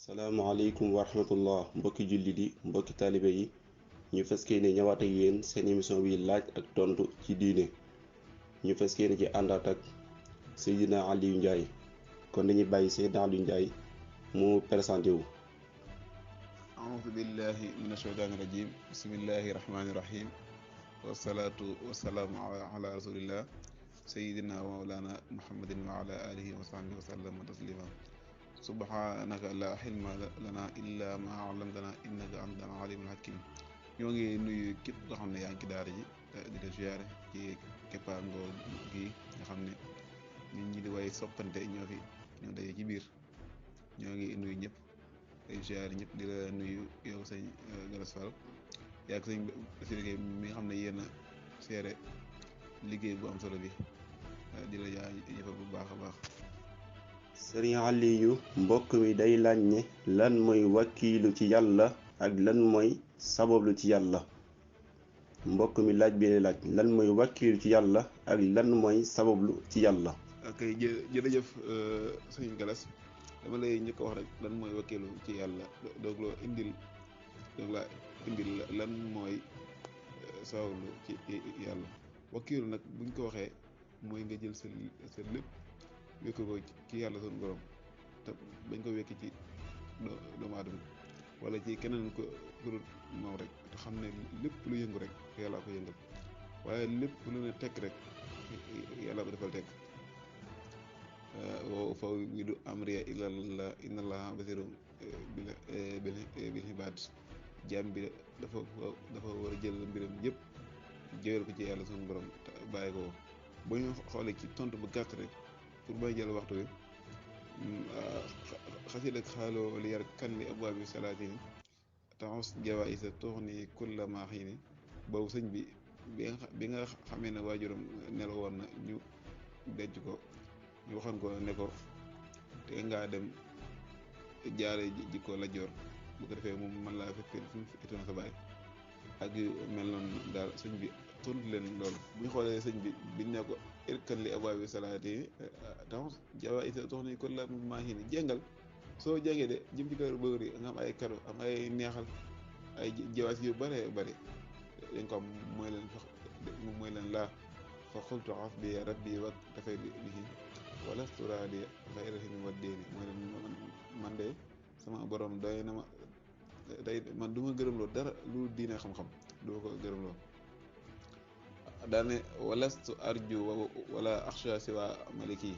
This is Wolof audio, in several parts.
salaamaaleykum wa rahmatullah mbokki jullit yi mbokki taalibe yi ñu fas yéene ñëwaat ak yéen seen émission bi laaj ak tontu ci diine ñu fas yéene ci àndaat ak Seydina Aliou Ndiaye kon dañuy bàyyi Seydina Aliou Ndiaye mu présenté wu. aoudu billahi min asheytaani rajim bismillahi rahmaani rahim wasalaatu wasalaamu ala rasulillah sayidina wa mawlana muhammadin wa ala alihi wa sahbihi wa sallama taslima subhanaka la xilma lana illa ma allamtana innaka anta alimul hakim. ñoo ngi nuyu képp nga xam ne yaa ngi ci daara ji di la ziare ci keppaangoo gi nga xam ne ñun ñi di way soppante ñoo daje ci biir. ñoo ngi nuyu ñëpp ay ziare ñëpp di la nuyu yow sëñ Galas Fall yaag sëñ Bassirou mi nga xam ne yéen a seere liggéey bu am solo bi di la jaajëfal bu baax a baax. Sëriñ Aliou mbokk mi day laaj ne lan mooy wakkiilu ci yàlla ak lan mooy sabablu ci yàlla mbokk mi laaj bi laaj lan mooy wakkiilu ci yàlla ak lan mooy sabablu ci yàlla. ok jërëjëf sëñ Galas dama lay njëkk a wax rek lan mooy wakkiilu ci yàlla doog laa indil lan mooy sabablu ci yàlla. wakkiilu nag buñ ko waxee mooy nga jël sa lépp wékk ko ci yàlla sunu borom te bañ ko wekk ci doomu aadama wala ci keneen ko dul moom rek te xam ne lépp lu yëngu rek yàlla ko yëngal waaye lépp lu ne tekk rek yàlla ko defal tekk. wa fawwidu amriya ilallah inna allaha basirum bil ibaad. jaam bi dafa war a jël mbiram yëpp jëwel ko ci yàlla sunu borom te bàyyi ko bu ñu xoolee ci tontu bu gàtt rek pour bay jël waxtu wi xasid ak xaaloo li yar kan li abwaabi salaatini taxus jawaïsa tuxni kulla ma xiini boobu sëñ bi nga xamee ne waajuram nelaw woon na ñu denc ko ñu waxoon ko ne ko te ngaa dem jaare jikko la joor bu ko defee moom man laa fekkee fi mu itoon sa baay ak yu mel noonu daal sëñ bi tontu leen loolu. bu ñu xoolee sëñ bi biñ ne ko irkan li abwaabi salaati taxus jawaïsa tuxni kulla ma xiini jéngal soo jàngee de jëm ci kër bëgër yi nga am ay kado am ay neexal ay jawaas yu bare bare dañ ko am mooy leen laa fa xultu xasbi rabbi wa dafay bihi wala sturaadi xayra himi wa déeni mooy leen man de sama borom doy na ma tey man du ma gërëmloo dara lu diine xam-xam du ma ko gërëmloo daane walastu arju wala axsha siwa maliki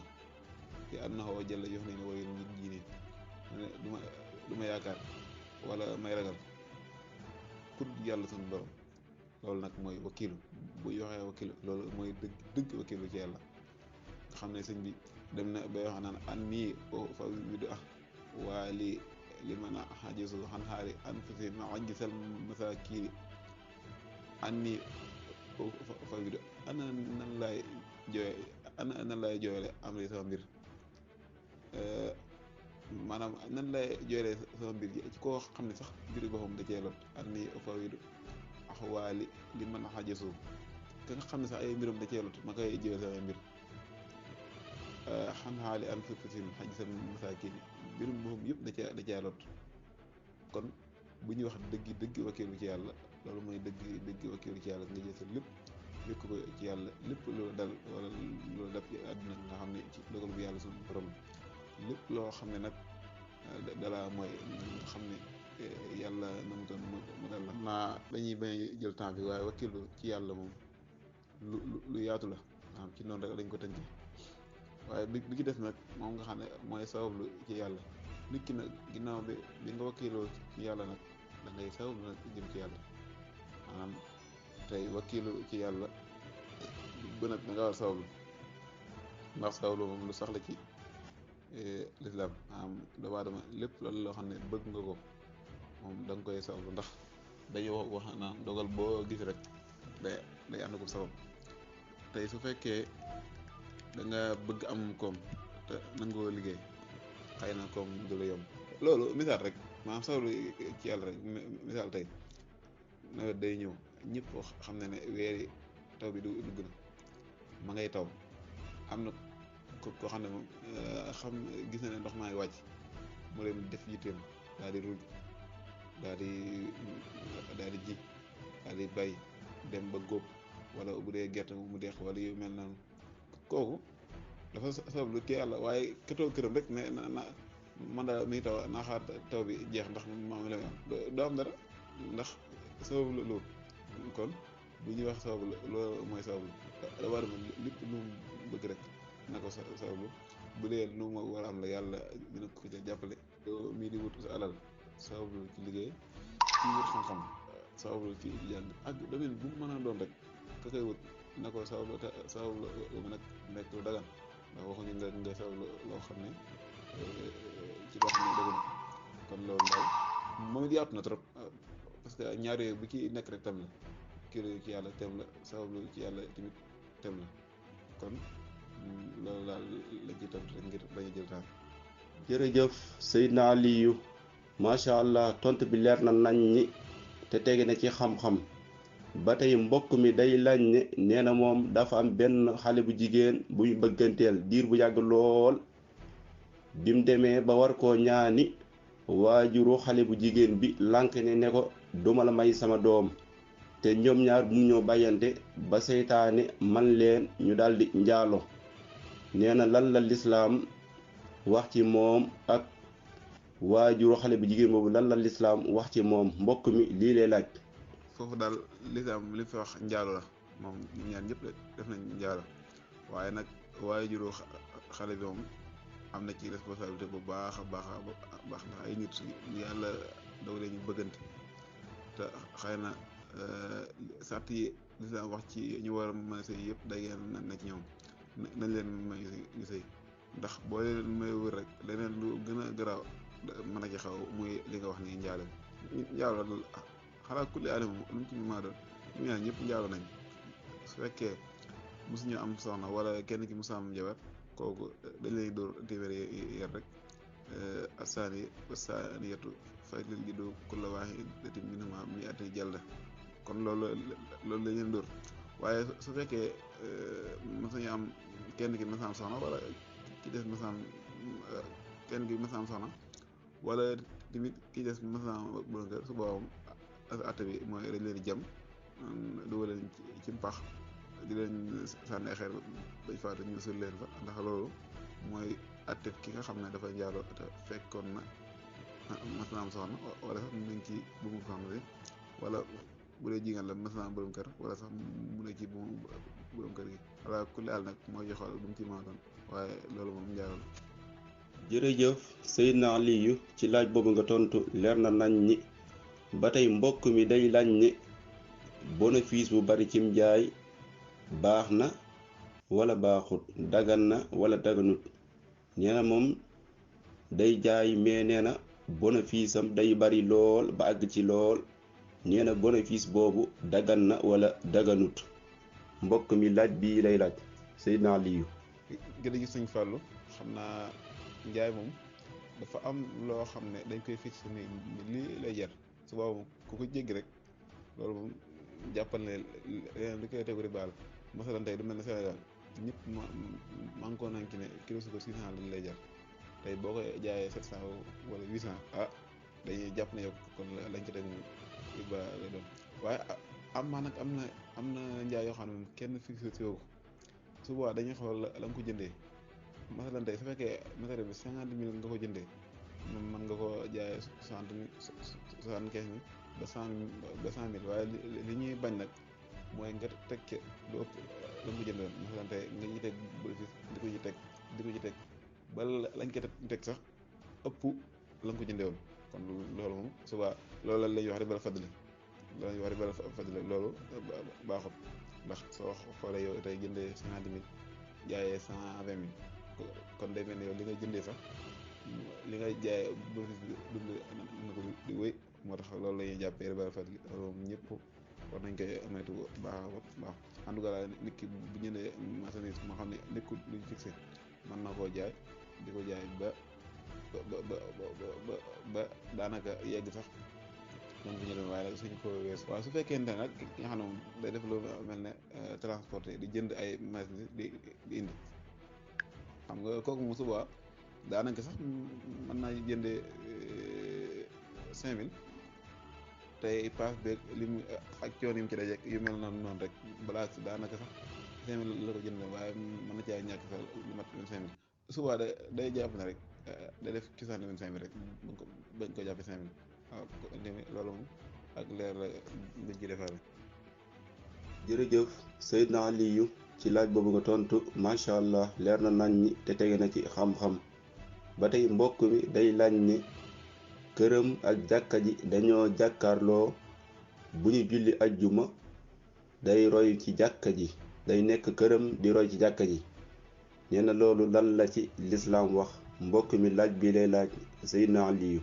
li annahu jalla yox ni ne woyul nit jiine du ma yaakaar wala may ragal ku dul yàlla suñu borom. loolu nag mooy wakiilu bu yoxee wakiilu loolu mooy dëgg wakiilu ci yàlla nga xam ne sëñ bi dem na bay wax naan an nii fa widu waa li mën a xajisu xan xaari an fusi ma ajisal masakiiri an nii fa widu ana nan laay jooyle am li sama mbir maanaam nan lay jooylee sama mbir ci koo xam ne sax mbiri boppam da cee lot an nii fa widu axwaali li mën a xajasu ka nga xam ne sax ay mbiram da cee lot ma koy jëwal samay mbir xan xaali an fusim xaj sa masaakin mbirum boppam yëpp da cee lot. kon bu ñuy wax dëgg wakiilu ci yàlla loolu mooy dëgg wakiilu ci yàlla nga jël sa lépp wékk ko ci yàlla lépp loolu dal wala loolu dab ci àdduna nga xam ne ci dogal bu yàlla suñu borom lépp loo xam ne nag dala mooy nga xam ne yàlla na mu toon mu dal la naa dañuy bañ jël temps bi waaye wakiilu ci yàlla moom lu yaatu la maanaam ci noonu rek dañ ko tënkee waaye bi ci def nag moom nga xam ne mooy sabablu ci yàlla nit ki nag ginnaaw bi nga wakiiloo ci yàlla nag da ngay sabablu nag jëm ci yàlla maanaam tey wakiilu ci yàlla ba nag da nga war sabablu ndax sabablu moom lu saxla ci lislaam maanaam doomu aadama lépp loolu loo xam ne bëgg nga ko moom da nga koy sabablu ndax dañu wax naan dogal boo gis rek day ànd ko sabab. tey su fekkee da nga bëgg am koom te nangoo liggéey xëy na koom du la yomb. loolu misaal rek maanaam sabablu ci yàlla rek misaal tey nawet day ñëw ñëpp xam ne weeri taw bi dugg na ma ngay taw am na koo xam ne moom gis na ne ndox maa ngi wàcc mu dem def yitteem daal di ruuj daal di daal di ji daal di bay dem ba góob wala bu dee gerte mu deeq wala yu mel noonu kooku dafa sabab lu ci yàlla waaye ka toog këram rek ne na man daal mi ngi taw naa xaar taw bi jeex ndax moom la am doo am dara ndax sabab loolu kon bu ñuy wax sabab loolu mooy sabab da war ma lépp lu mu bëgg rek na ko sabablu bu dee lu ma war a am la yàlla dina ko ca jàppale yow mii di wut sa alal sabablu ci liggéey ci wut xam-xam sabablu ci jàng ak domaine bu mu mën a doon rek ka koy wut na ko sabablu te sabablu ba nag nekk lu dagan ndax waxuñu nga sabablu loo xam ne ci loo xam ne dagan kon loolu daal moom it yaatu na trop parce que ñaar yooyu bu ci nekk rek tam la kii ci yàlla tem la sabablu ci yàlla tamit tem la kon loolu daal lañ ci tontu rek ngir bañ a jël temps. jërëjëf Seydina Aliou macha allah tontu bi leer na nañ ñi te tege na ci xam-xam ba tey mbokk mi day laaj ne nee na moom dafa am benn xale bu jigéen buy bëgganteel diir bu yàgg lool bim demee ba war koo ñaani waajuru xale bu jigéen bi lànk ne ko duma la may sama doom te ñoom ñaar bu mu ñoo bàyyante ba seytaane man leen ñu daldi njaalo nee na lan la lislaam wax ci moom ak waajuru xale bu jigéen boobu lan la lislaam wax ci moom mbokk mi lii lay laaj. foofu daal lislaam li fi wax njaalo la moom ñoom ñaar ñëpp def nañ njaalo waaye nag waajuru xale bi moom am na ci responsabilité bu baax a baax a baax ndax ay nit yàlla dogalee ñu bëggante te xëy na sart yi lislaam wax ci ñu war a mën a sëy yëpp day na ci ñoom nañ leen may ñu sëy ndax boo leen mayul rek leneen lu gën a garaaw mën a ci xaw muy li nga wax ni njaalo xalaa kulli aale moom lu mu ci maa doon ñu ñaar ñëpp njaalo nañ su fekkee mosuñu am soxna wala kenn ki mosu am jabar kooku dañ lay dóor téeméeri yar rek asaani wasaaniyatu fajlil jiddu kulla waahidatin minhumaa mi'ata jalda kon loolu lañ leen dóor waaye su fekkee mosuñu am kenn ki mosu am soxna wala ki des mosu am kenn ki mosu am soxna wala tamit ki des mosu am borom kër su boobaa atte bi mooy dañ leen di jam dugal leen ci mpax di leen sànni ay xeer bañ faatu ñu sul leen fa ndax loolu mooy atte ki nga xam ne dafa njaaloo te fekkoon na mas na am soxna wala sax mu nekk ci bu mu soxna si wala bu dee jigéen la mas na am borom kër wala sax mu nekk ci bu borom kër gi wala kulli àll nag mooy joxool bu mu ci maa doon waaye loolu moom njaaloo la. jërëjëf Seydina Aliou ci laaj boobu nga tontu leer na nañ ñi ba tey mbokk mi day laaj ne bénéfice bu bari cim njaay baax na wala baaxut dagan na wala daganut nee na moom day jaay mais nee na bénéfice am day bari lool ba àgg ci lool nee na bénéfice boobu dagan na wala daganut mbokk mi laaj bii lay laaj Seydina Aliou. jërëjëf sëñ Fallou xam naa njaay moom dafa am loo xam ne dañ koy fixé ni lii lay jar su boobu ku ko jéggi rek loolu moom jàppal ne leneen li koy tegu ribaal masalan tey du mel ne Sénégal ñëpp manko nañ ci ne kilo suukar 600 lañ lay jar tey boo koy jaayee 700 wala 800 dañuy jàpp ne yow kon lañ ci teg moom riba lay doon waaye am maa nag am na njaay yoo xam ne moom kenn fixé si ko su boobaa dañuy xool la nga ko jëndee masalan tey su fekkee matériel bi 50 000 nga ko jëndee moom mën nga ko jaayee 60 000 75 000 ba 100 000 waaye li ñuy bañ nag mooy nga teg ca lu ëpp la nga ko jëndoon masalan tey nga ñuy teg bénéfice di ko ci teg ba lañ ko teg sax ëpp la nga ko jëndee woon kon loolu moom suba loolu la ñuy wax rek bala fadli loolu baaxut ndax soo xoolee yow tey jëndee 50 000 jaayee 120 000 kon day mel ne yow li nga jëndee sax li nga jaayee bénéfice bi dund na ko di wéy moo tax loolu la ñuy jàppee riba fadli loolu moom ñëpp war nañ koy moytu baax en tout cas nit ki bu jëndee marchandise moo xam ne nekkul luñ fixé mën na koo jaay di ko jaay ba daanaka yegg sax lan ko jëndoon waaye nag suñ ko weesu waaye su fekkente ne nag ki nga xam ne moom day def lu mel ne transporté di jënd ay marchandise di indi xam nga kooku mu suba daanaka sax mën naa jëndee 5000 tey paas beeg li mu ak coon yi mu ci dajeeg yu mel noonu rek balaa daanaka sax 5000 la ko jëndee waaye mën na caa ñàkk sax lu mat 25000 subaa day jàpp ne rek day def cosaan 25000 rek bañ ko jàppee 5000 waaw loolu moom ak leer la buñ ci defaale. jërëjëf Seydina Aliou ci laaj boobu nga tontu macha allah leer na nañ ñi te tege na ci xam-xam ba tey mbokk mi day laaj ne këram ak jàkka ji dañoo jàkkaarloo bu ñu julli ajjuma day roy ci jàkka ji day nekk këram di roy ci jàkka ji nee na loolu lan la ci lislaam wax mbokk mi laaj bi lay laaj Seydina Aliou.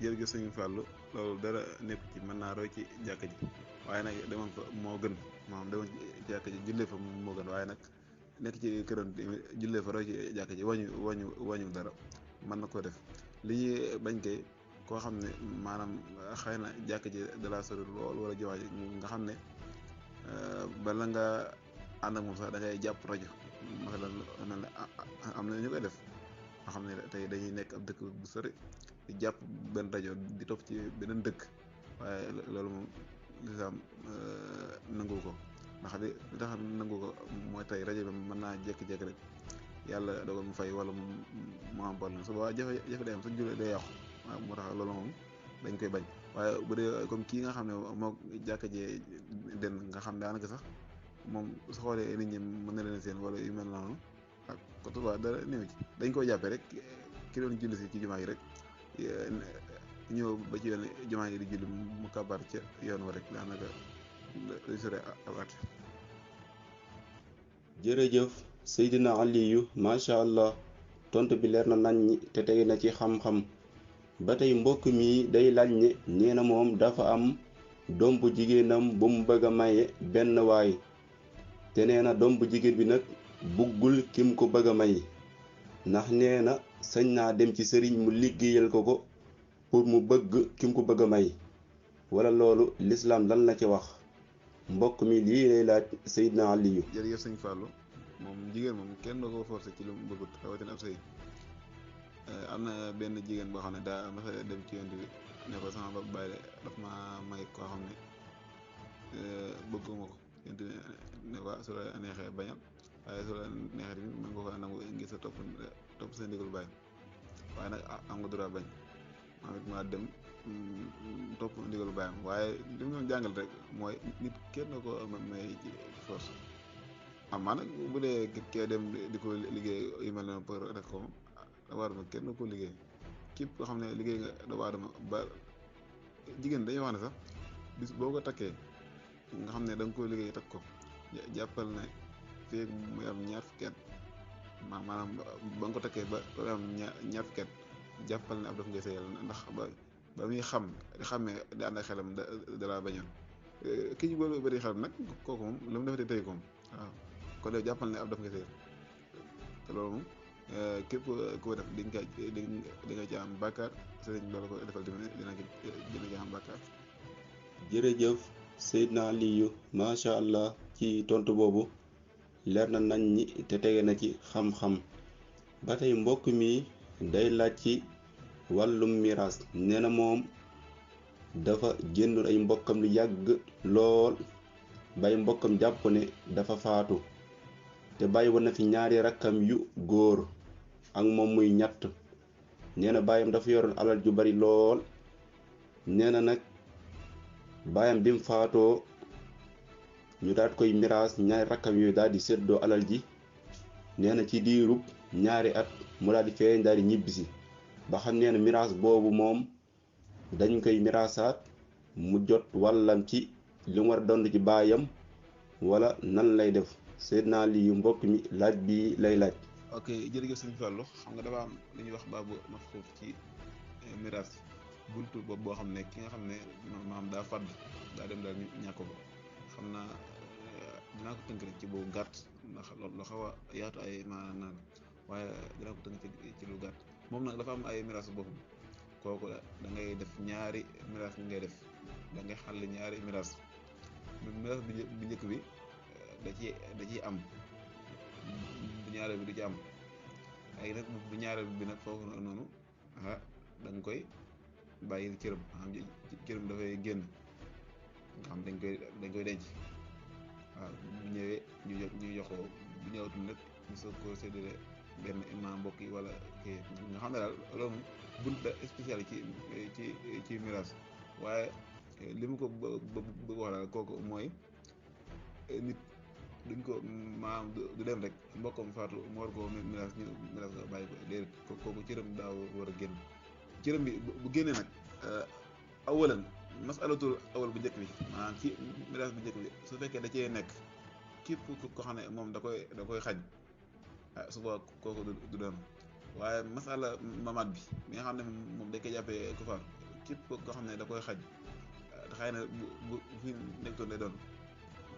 jërëjëf sëñ Fallou loolu dara nekk ci mën naa roy ci jàkka ji waaye nag demoon fa moo gën maanaam demoon ci jàkka ji jullee fa moo gën waaye nag nekk ci këram jullee fa roy ci jàkka ji wañu dara mën na ko def li ñuy bañ kay koo xam ne maanaam xëy na jàkka ji dalaa sori lool wala jumaa ji nga xam ne bala nga ànd ak moom sax da ngay jàpp rajo masalan mel ne am na ñu koy def nga xam ne tey dañuy nekk ab dëkk bu sori di jàpp benn rajo di topp ci beneen dëkk waaye loolu moom lislaam nangu ko ndax li tax nangu ko mooy tey rajo bi mën naa jékki-jékki rek yàlla dogal mu fay wala mu am problème su boobaa jafe-jafe day am sa julli day yàqu waaw moo tax loolu moom dañ koy bañ waaye bu dee comme kii nga xam ne moo jàkka jee den nga xam daanaka sax moom su xoolee nit ñi mën na leen seen wala yu mel noonu ak ko tubaab dara néew ci dañ koy jàppee rek ki doon julli si ci jumaa yi rek ñëw ba ci yoon jumaa yi di julli mu kabar ca yoon wa rek daanaka luy sore abaat. jërëjëf Seydina Aliou macha allah tontu bi leer na nañ ñi te tege na ci xam-xam ba tey mbokk mi day laaj ne nee na moom dafa am doom bu jigéenam bu mu bëgg a maye benn waay te nee na doom bu jigéen bi nag buggul kim ko bëgg a may ndax nee na sañ naa dem ci sëriñ mu liggéeyal ko pour mu bëgg kim ko bëgg a may wala loolu lislaam lan la ci wax mbokk mi lii lay laaj Seydina Aliou. jërëjëf sëñ Fallou moom jigéen moom kenn doo ko forcé ci lu mu bëggut rawatina ab sëy am na benn jigéen boo xam ne daa mas a dem ci yoon bi ne ko sama ba bàyyi daf ma may koo xam ne bëgguma ko yoon ne ko su la neexee bañal waaye su la neexee tamit mën nga ko nangu ngir sa topp sa ndigal bàyyi waaye nag am nga droit bañ maa it maa dem topp ndigalu bàyyam waaye li mu doon jàngal rek mooy nit kenn ko may ci force amaa nag bu dee kee dem di ko liggéey yu mel noonu pour rek ko doomu aadama kenn ko liggéey képp koo xam ne liggéey nga doomu aadama ba jigéen dañuy wax ne sax bis boo ko takkee nga xam ne da nga ko liggéey takk ko jàppal ne fii muy am ñaar fukki at maanaam ba nga ko takkee ba am ñaar fukki at jàppal ne ab daf ngay sëyal ndax ba muy xàmmee di ànd ak xelam dalaa bañoon ki ñu boole bëri xelam nag kooku moom lu mu defee tey ko moom waaw kon de jàppal ne ab daf ngay sëyal te loolu moom képp koo def di nga ci am bàkkaar sëriñ bi la ko defal dina ci am bàkkaar. jërëjëf Seydina Aliou macha allah ci tontu boobu leer na nañ ñi te tege na ci xam-xam ba tey mbokk mi day laaj ci wàllum miraas nee na moom dafa génnoon ay mbokkam lu yàgg lool bay mbokkam jàpp ne dafa faatu te bàyyi woon na fi ñaari rakkam yu góor ak moom muy ñett nee na baayam dafa yoroon alal ju bari lool nee na nag baayam bi mu faatoo ñu daat koy miraas ñaari rakkam yooyu daal di séddoo alal ji nee na ci diirub ñaari at mu daal di feeñ daal di ñibbisi ba xam nee na miraas boobu moom dañ koy miraasaat mu jot wàllam ci li mu war a dond ci baayam wala nan lay def Seydina Aliou mbokk mi laaj bi lay laaj. ok jërëjëf sëñ Fallou xam nga dafa am li ñuy wax baabu mafxuuf ci miraas buntu boobu boo xam ne ki nga xam ne maanaam daa fàdd daa dem daal ñàkk ko xam naa dinaa ko tënk rek ci bu gàtt ndax lu xaw a yaatu ay maanaam waaye dinaa ko tënk ci lu gàtt moom nag dafa am ay miraas boppam kooku da ngay def ñaari miraas bi ngay def da ngay xàll ñaari miraas bi njëkk bi da ciy am bu ñaareel bi du ci am léegi nag bu ñaareel bi nag foofu noonu da nga koy bàyyil cëram xam cëram dafay génn nga xam dañ koy denc waaw bu ñëwee ñu jox ko bu ñëwatul nag ñu soog koo séddale benn imam mbokk yi wala kii nga xam ne daal loolu moom bunt la spécial ci miraas waaye li mu ko bëgg wax daal kooku mooy nit duñ ko maanaam du dem rek mbokkam faatu mu war koo miraas ñu miraas ko bàyyi ko déedéet kooku cëram daa war a génn cëram bi bu génnee nag awalan masalatul awal bu njëkk bi maanaam ci miraas bu njëkk bi su fekkee da cee nekk képp ko xam ne moom da koy xañ su boobaa kooku du doon waaye masala mamaat bi nga xam ne moom dañ koy jàppee ku faatu képp ko xam ne da koy xañ te xëy na bu fi nekkoon lay doon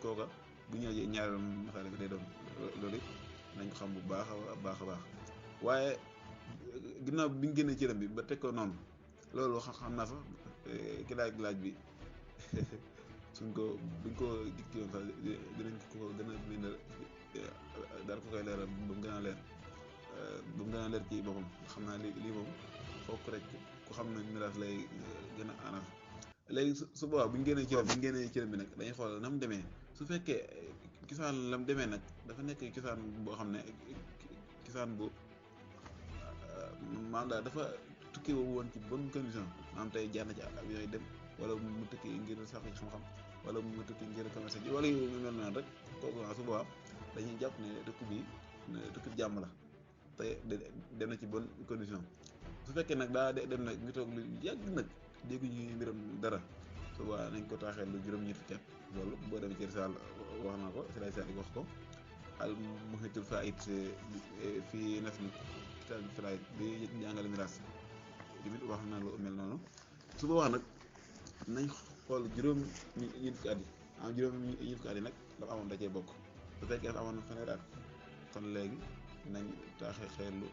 kooka bu ñëwee ñaareel masala bi day doon loolu it nañ ko xam bu baax a baax a baax waaye ginnaaw bi ñu génnee cëram bi ba teg ko noonu loolu xam naa sax ki laaj bi buñ ko dikki woon sax dinañ ko gën a bindal daal ko koy leeral ba mu gën a leer ci boppam xam naa lii moom fokk rek ku xam ne miraas lay gën a arrangé léegi su boobaa bu ñu génnee cëram bi nag dañuy xool na mu demee su fekkee kisaan la mu demee nag dafa nekk kisaan boo xam ne kisaan bu maanaam daal dafa tukki woon ci bonne condition maanaam tey jaar na ci avion yi dem wala mu tukki ngir sax ci xam-xam wala mu tukki ngir commerce ji wala yu mel noonu rek kooku su boobaa dañuy jàpp ne tukki bi jàmm la te dem na ci bonne condition su fekkee nag daa dem nag ñu toog lu yàgg nag dégguñu mbiram dara su boobaa nañ ko taaxee lu juróom-ñetti fukki at loolu boo demee ci risaal wax naa ko si lay saal wax ko al muhitul faid fii nas mi kitaab bi falaay bi jàngale miraas tamit wax na lu mel noonu su boobaa nag nañ xool juróom-ñeent fukki at yi juróom-ñeent fukki at yi nag dafa amoon da cee bokk su fekkee dafa amoon fanweeri at kon léegi nañ taaxee xeelu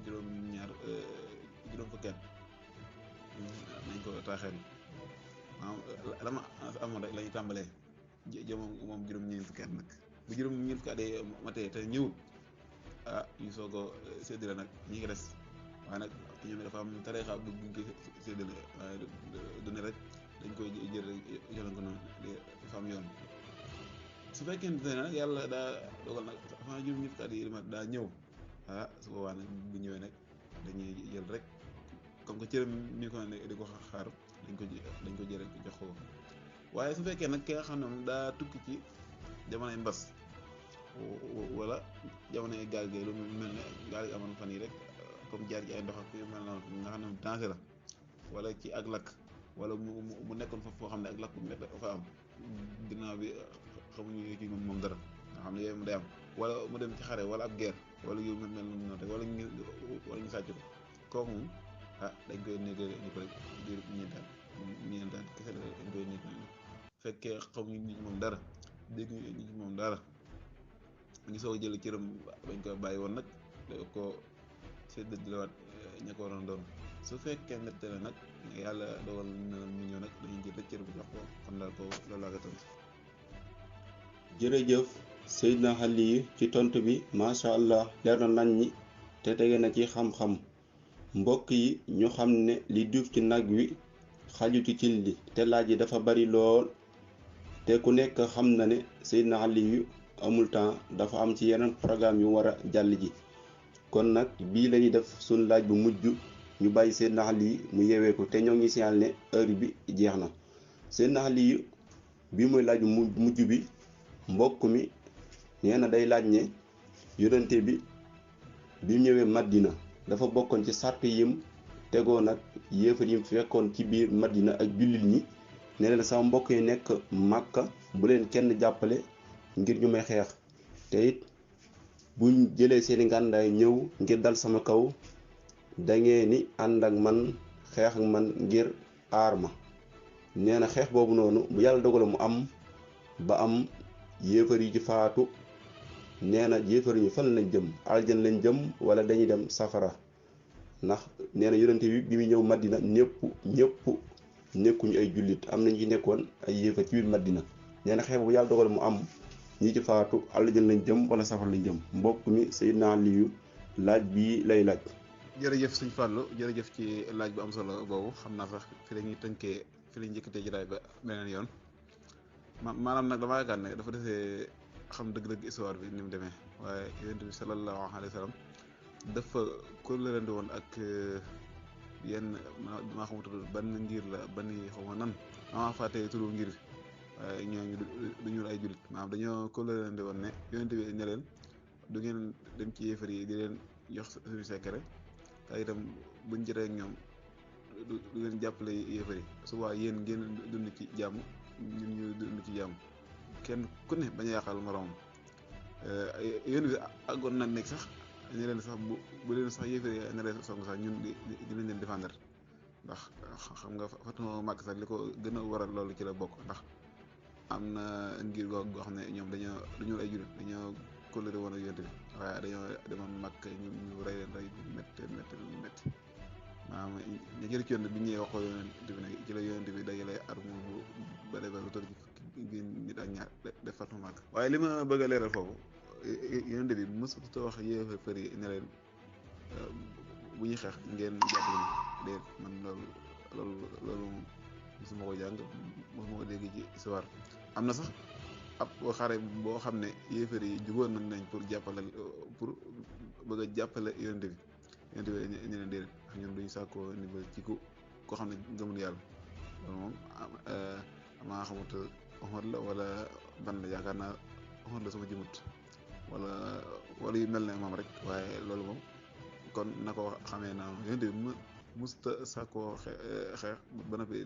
juróom fukki at nañ ko taaxeelu maanaam la ma amoon rek la ñuy tàmbalee moom juróom-ñeent fukki at nag bu juróom-ñeent fukki at yi matee te ñëwut ñu soog a séddale nag ñi ngi des waaye nag ñoom dafa am tariixa bu buñ koy séddale waaye du ne rek dañ koy jël rek yoon ko noonu dafa am yoon su fekkente ne nag yàlla daa dogal nag avant juróom-ñeent fukki at yi daa ñëw su boobaa nag bu ñëwee nag dañuy jël rek comme que cëram mi ko ne di ko xaar dañ ko jël rek jox ko waaye su fekkee nag ki nga xam ne moom daa tukki ci jamonoy mbas wala jamonoy gaal gi lu mel ne gaal gi amoon fan yi rek comme jaar ci ay ndox ak yu mel noonu nga xam ne danger la wala ci ak lakk wala mu nekkoon foofu foo xam ne ak lakk bu métti dafa am ginnaaw bi xamuñu ci moom dara nga xam ne yooyu mu day am wala mu dem ci xare wala ab guerre wala yu mel noonu rek wala ñu sàcc ko kooku moom dañ koy négale ni ko rek biir ñeentaat kese la dañ koy négale fekkee xamuñu ñi ci moom dara dégg ñi ci moom dara ñu soog a jël cëram bañ koy bàyyi woon nag da ko séddalewaat ña ko waroon doon su fekkee nette la nag yàlla dogal na mu ñëw nag dañuy jël rek cër bi jox ko kon daal ko loolu laa ko tontu. jërëjëf Seydina Aliou ci tontu bi macha allah leer na nañ ñi te tege na ci xam-xam mbokk yi ñu xam ne li duuf ci nag wi xaju ci cin li te laaj yi dafa bari lool te ku nekk xam na ne Seydina Aliou amul temps dafa am ci yeneen programme yu war a jàll ji kon nag bii lañuy def suñ laaj bu mujj ñu bàyyi Seydina Aliou mu yewee ko te ñoo ngi signal ne heure bi jeex na Seydina Aliou bii mooy laaj bu mujj bi mbokk mi nee na day laaj ne yonente bi ñëwee Madina dafa bokkoon ci sàrt yim tegoon ak yéefar yim fekkoon ci biir Madina ak jullit ñi nee na sama mbokk yi nekk Màkka bu leen kenn jàppale ngir ñu may xeex te it buñ jëlee seeni ngàndaay ñëw ngir dal sama kaw dangeen ni ànd ak man xeex ak man ngir aar ma nee na xeex boobu noonu bu yàlla dogale mu am ba am yéefar yi ci faatu nee na yéefar ñu fan lañ jëm aljan lañ jëm wala dañuy dem safara ndax nee na yonente bi muy ñëw Madina ñëpp nekkuñu ay jullit am nañu ci nekkoon ay yéefar ci biir Madina nee na xeex bu yàlla dogale mu am ñi ci faatu aljan lañ jëm wala safara lañ jëm mbokk mi Seydina Aliou laaj bii lay laaj. jërëjëf sëñ Fallou jërëjëf ci laaj bu am solo boobu xam naa sax fi la ñuy tënkee fi la ñuy njëkkatee jëlaay ba beneen yoon maanaam nag damaa yaakaar ne dafa desee xam dëgg-dëgg histoire bi ni mu demee waaye yonent bi sallallahu alayhi wa sallam dafa kóllërante woon ak yenn maa xamatul ban ngir la ban xaw ma nan maa fàttee turu ngir bi waaye ñooñu du ñu ay jullit maanaam dañoo kóllërante woon ne yonent bi ne leen du ngeen dem ci yéefar yi di leen jox suñu secret te itam buñ jotee ak ñoom du leen jàppale yéefar yi suba yéen ngeen dund ci jàmm ñun ñu dund ci jàmm kenn ku ne bañ a yàqal moroomam yéen bi àggoon na nekk sax ne leen sax bu leen sax yéefar yi ne leen song sax ñun dinañ leen défendre ndax xam nga Fathu Makka sax li ko gën a waral loolu ci la bokk ndax am na ngir goo xam ne ñoom dañoo ay jullit dañoo kóllëre woon ak yonent bi waaye dañoo demoon Makka ñu rey leen rey bu métti maanaam ña jël ci yonent bi ñëwee wax ko yonent bi nag ci la yonent bi dajale arme bu bare ba lu toll ci fukki nit ak ñaar def Fathu Makka waaye li ma bëgg a leeral foofu yonent bi mosut a wax yéefar yi ne leen bu ñuy xeex ngeen jàppale ñu déet man loolu mosuma ko jàng mosuma ko dégg ci histoire am na sax ab xare boo xam ne yéefar yi jugoon nañ pour bëgg a jàppale yonent bi ñu leen déedéet ñun duñu sàkkoo ndimbal ci ko xam ne gëmul yàlla loolu moom amaa xamut Omar la wala ban la yaakaar naa Omar la sama jëmut wala yu mel ne moom rek waaye loolu moom kon na ko xamee naa yonent bi musta sàkkoo xeex ba noppi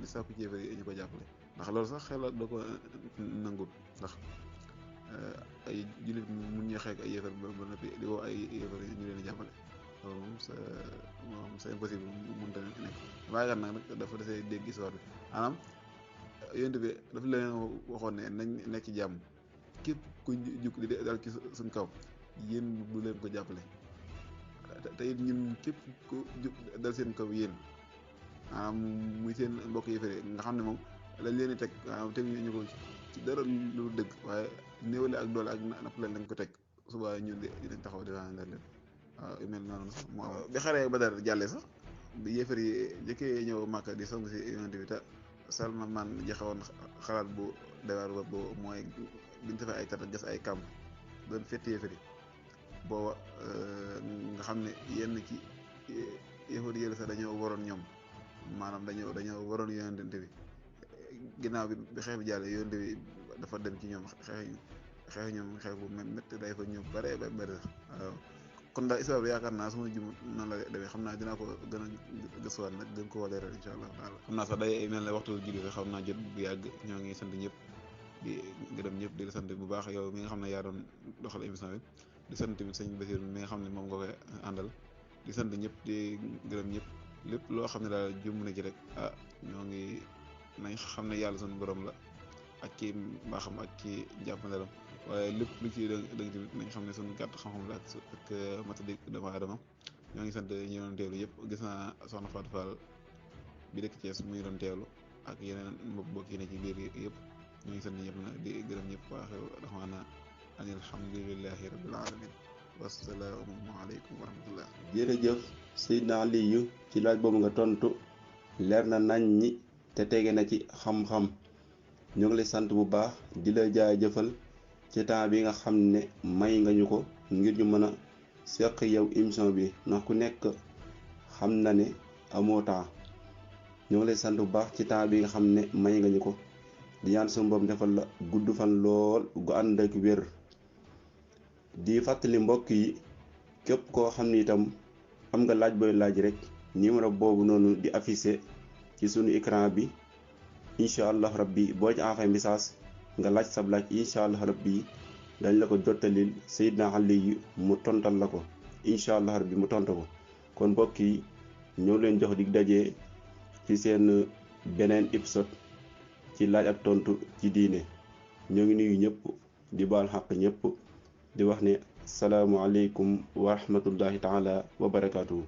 di sàkku ci yéefar yi ñu ko jàppale ndax loolu sax xel da ko nangut ndax ay jullit mun ñu xeex ay yéefar ba noppi di woo ay yéefar ñu leen di jàppale loolu moom c'est impossible mënta nekk waaye nag dafa desee dégg histoire bi maanaam yonent bi dafa leen waxoon ne nañ nekk ci jàmm képp ku jug di dal ci suñ kaw yéen bu leen ko jàppale te it ñun képp ku jug dal seen kaw yéen maanaam muy seen mbokk yi fere nga xam ne moom lañ leen di teg maanaam teg ñu ko ci dara lu dëgg waaye néewale ak doole ak napp leen lañ ko teg suba ñun dinañ taxaw défendre leen waaw yu mel noonu sax moo am bi xaree Badar jàllee sax bi yéefar yi jëkkee ñëw Màkka di song si yonent bi te Salman joxewoon xalaat bu dewaar ba mooy biñ defee ay tat gas ay kàmb doon fett yéefar yi booba nga xam ne yenn ci yéefar yi sax dañoo waroon ñoom maanaam dañoo waroon yonent bi ginnaaw bi xeex bi jàllee yonent bi dafa dem ci ñoom xeex ñoom xeex bu métti day fa ñu bare sax waaw kon daal histoire bi yaakaar naa suma jum noonu la demee xam naa dinaa ko gën a gëstuwaat nag gën ko leeral incha allah taala xam naa sax day mel ne waxtu julli xam naa jot bu yàgg ñoo ngi sant ñëpp di gërëm ñëpp di la sant bu baax yow mi nga xam ne yaa doon doxal émission bi di sant tamit sëñ Basiir mi nga xam ne moom nga koy àndal di sant ñëpp di gërëm ñëpp lépp loo xam ne daal jum na ci rek ñoo ngi nañ xam ne yàlla suñu borom la ak ci mbaaxam ak ci jàppandalam waaye lépp lu ci dëgg tamit nañ xam ne suñu gàtt xam-xam la ak matadik doomu aadama ñoo ngi sant ñi doon teewlu yëpp gis naa soxna Fatou Fall bi dëkk Thiès muy doon teewlu ak yeneen mbokk yi ne ci biir yëpp ñoo ngi sant ñëpp nag di gërëm ñëpp waaxew daxmaana an alhamdulillahi rabbil alamin wassalaamu aleykum wa rahmatullah. jërëjëf Seydina Aliou ci laaj boobu nga tontu leer na nañ ñi te tege na ci xam-xam ñoo ngi lay sant bu baax di la jaajëfal ci temps bi nga xam ne may nga ñu ko ngir ñu mën a seq yow émission bi ndax ku nekk xam na ne amoo temps ñoo ngi lay sant bu baax ci temps bi nga xam ne may nga ñu ko di ñaan suñu borom defal la gudd fan lool gu ànd ak wér di fàttali mbokk yi képp koo xam ni itam am nga laaj booy laaj rek numéro boobu noonu di affiché ci sunu écran bi incha allah rabbi boo ci envoyé message nga laaj sab laaj incha allah rabbi dañ la ko jottalil Seydina Aliou mu tontal la ko incha allah rabbi mu tontu ko kon mbokk yi ñoo leen jox dig daje ci seen beneen épisode ci laaj ak tontu ci diine ñoo ngi nuyu ñëpp di baal xaq ñëpp di wax ne salaamualeykum wa rahmatullahi taala wa barakaatuhu.